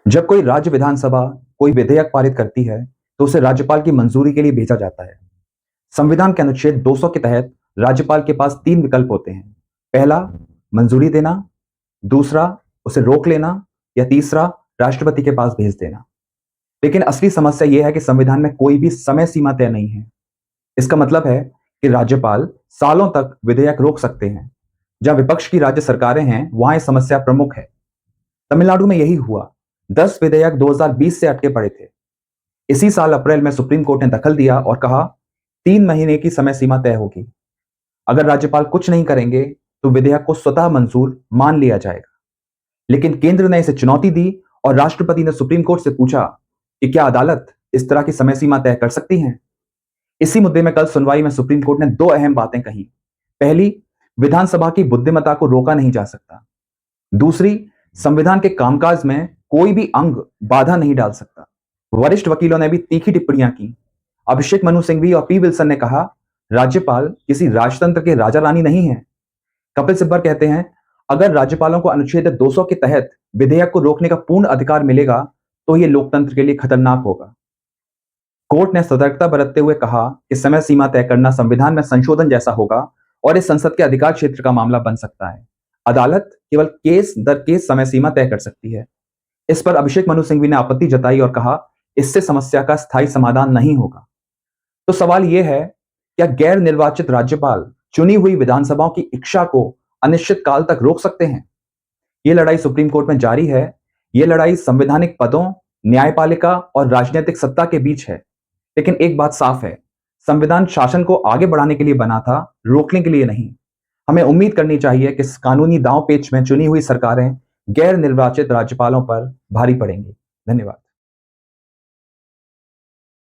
जब कोई राज्य विधानसभा कोई विधेयक पारित करती है, तो उसे राज्यपाल की मंजूरी के लिए भेजा जाता है। संविधान के अनुच्छेद 200 के तहत राज्यपाल के पास 3 विकल्प होते हैं। पहला, मंजूरी देना, दूसरा, उसे रोक लेना या तीसरा, राष्ट्रपति के पास भेज देना। लेकिन असली समस्या यह है कि संविधान में कोई भी समय सीमा तय नहीं है। इसका मतलब है कि राज्यपाल सालों तक विधेयक रोक सकते हैं। जहां विपक्ष की राज्य सरकारें हैं, वहां यह समस्या प्रमुख है। तमिलनाडु में यही हुआ। 10 विधेयक 2020 से अटके पड़े थे। इसी साल अप्रैल में सुप्रीम कोर्ट ने दखल दिया और कहा 3 महीने की समय सीमा तय होगी। अगर राज्यपाल कुछ नहीं करेंगे तो विधेयक को स्वतः मंजूर मान लिया जाएगा। लेकिन केंद्र ने इसे चुनौती दी और राष्ट्रपति ने सुप्रीम कोर्ट से पूछा कि क्या अदालत इस तरह की समय सीमा तय कर सकती है। इसी मुद्दे में कल सुनवाई में सुप्रीम कोर्ट ने 2 अहम बातें कही। पहली, विधानसभा की बुद्धिमत्ता को रोका नहीं जा सकता। दूसरी, संविधान के कामकाज में कोई भी अंग बाधा नहीं डाल सकता। वरिष्ठ वकीलों ने भी तीखी टिप्पणियां की। अभिषेक मनु सिंघवी और पी विल्सन ने कहा, राज्यपाल किसी राजतंत्र के राजा रानी नहीं है। कपिल सिब्बर कहते हैं, अगर राज्यपालों को अनुच्छेद 200 के तहत विधेयक को रोकने का पूर्ण अधिकार मिलेगा तो यह लोकतंत्र के लिए खतरनाक होगा। कोर्ट ने सतर्कता बरतते हुए कहा कि समय सीमा तय करना संविधान में संशोधन जैसा होगा और इस संसद के अधिकार क्षेत्र का मामला बन सकता है। अदालत केवल केस दर केस समय सीमा तय कर सकती है। इस पर अभिषेक मनु सिंघवी ने आपत्ति जताई और कहा, इससे समस्या का स्थायी समाधान नहीं होगा। तो सवाल यह है, क्या गैर निर्वाचित राज्यपाल चुनी हुई विधानसभाओं की इच्छा को अनिश्चित काल तक रोक सकते हैं? यह लड़ाई सुप्रीम कोर्ट में जारी है। यह लड़ाई संवैधानिक पदों, न्यायपालिका और राजनीतिक सत्ता के बीच है। लेकिन एक बात साफ है, संविधान शासन को आगे बढ़ाने के लिए बना था, रोकने के लिए नहीं। हमें उम्मीद करनी चाहिए कि इस कानूनी दांव पेच में चुनी हुई सरकारें गैर निर्वाचित राज्यपालों पर भारी पड़ेंगी। धन्यवाद।